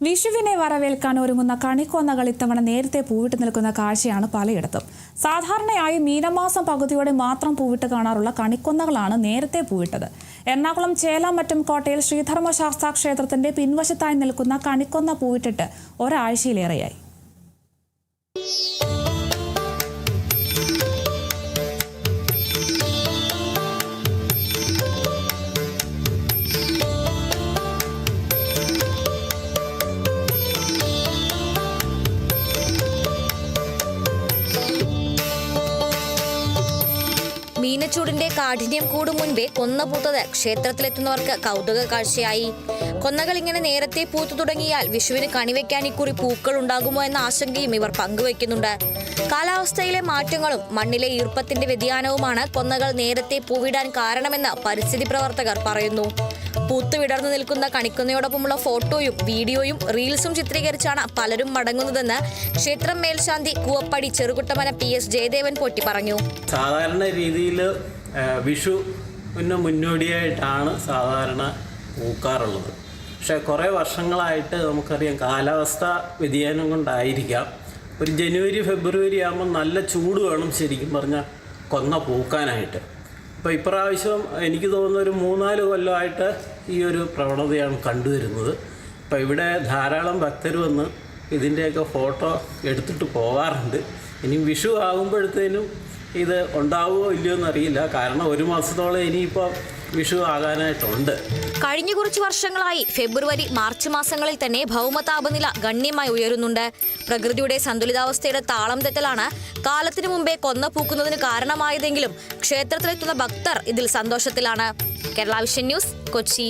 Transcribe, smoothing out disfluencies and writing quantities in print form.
വിഷുവിനെ വരവേൽക്കാൻ ഒരുങ്ങുന്ന കണിക്കൊന്നകൾ ഇത്തവണ നേരത്തെ പൂവിട്ട് നിൽക്കുന്ന കാഴ്ചയാണ് പലയിടത്തും. സാധാരണയായി മീനമാസം പകുതിയോടെ മാത്രം പൂവിട്ട് കാണാറുള്ള കണിക്കൊന്നകളാണ് നേരത്തെ പൂവിട്ടത്. എറണാകുളം ചേലാമറ്റം കോട്ടയിൽ ശ്രീധർമ്മശാസ്താ ക്ഷേത്രത്തിന്റെ പിൻവശത്തായി നിൽക്കുന്ന കണിക്കൊന്ന പൂവിട്ടിട്ട് ഒരാഴ്ചയിലേറെയായി. മീനച്ചൂടിന്റെ കാഠിന്യം കൂടും മുൻപേ കൊന്ന പൂത്തത് ക്ഷേത്രത്തിലെത്തുന്നവർക്ക് കൗതുക കാഴ്ചയായി. കൊന്നകൾ ഇങ്ങനെ നേരത്തെ പൂത്തു തുടങ്ങിയാൽ വിഷുവിന് കണിവെക്കാൻ ഇക്കുറി പൂക്കൾ ഉണ്ടാകുമോ എന്ന ആശങ്കയും ഇവർ പങ്കുവെക്കുന്നുണ്ട്. കാലാവസ്ഥയിലെ മാറ്റങ്ങളും മണ്ണിലെ ഈർപ്പത്തിന്റെ വ്യതിയാനവുമാണ് കൊന്നകൾ നേരത്തെ പൂവിടാൻ കാരണമെന്ന് പരിസ്ഥിതി പ്രവർത്തകർ പറയുന്നു. പൂത്തുവിടർന്നു നിൽക്കുന്ന കണിക്കൊന്നയോടൊപ്പമുള്ള ഫോട്ടോയും വീഡിയോയും റീൽസും ചിത്രീകരിച്ചാണ് പലരും മടങ്ങുന്നതെന്ന് ക്ഷേത്രം മേൽശാന്തി കൂവപ്പടി ചെറുകുട്ടമന PS ജയദേവൻ പോറ്റി പറഞ്ഞു. സാധാരണ രീതിയിൽ വിഷുവിന് മുന്നോടിയായിട്ടാണ് സാധാരണ പൂക്കാറുള്ളത്. പക്ഷേ കുറേ വർഷങ്ങളായിട്ട് നമുക്കറിയാം കാലാവസ്ഥ വ്യതിയാനം കൊണ്ടായിരിക്കാം ഒരു ജനുവരി ഫെബ്രുവരി ആകുമ്പോൾ നല്ല ചൂട് വേണം ശരിക്കും പറഞ്ഞാൽ കൊന്ന പൂക്കാനായിട്ട്. അപ്പോൾ ഇപ്രാവശ്യം എനിക്ക് തോന്നുന്ന ഒരു 3-4 കൊല്ലമായിട്ട് ഈ ഒരു പ്രവണതയാണ് കണ്ടുവരുന്നത്. അപ്പോൾ ഇവിടെ ധാരാളം ഭക്തർ വന്ന് ഇതിൻ്റെയൊക്കെ ഫോട്ടോ എടുത്തിട്ട് പോകാറുണ്ട്. ഇനി വിഷു ആകുമ്പോഴത്തേനും ഇത് ഉണ്ടാവുമോ ഇല്ലയോ എന്നറിയില്ല. കാരണം 1 മാസത്തോളം ഇനിയിപ്പോൾ വിഷു ആകാനായിട്ടുണ്ട്. കഴിഞ്ഞ കുറച്ച് വർഷങ്ങളായി ഫെബ്രുവരി മാർച്ച് മാസങ്ങളിൽ തന്നെ ഭൗമതാപനില ഗണ്യമായി ഉയരുന്നുണ്ട്. പ്രകൃതിയുടെ സന്തുലിതാവസ്ഥയുടെ താളം തെറ്റലാണ് കാലത്തിനു മുമ്പേ കൊന്ന പൂക്കുന്നതിന് കാരണമായതെങ്കിലും ക്ഷേത്രത്തിലെത്തുന്ന ഭക്തർ ഇതിൽ സന്തോഷത്തിലാണ്. Kerala vision news, Kochi.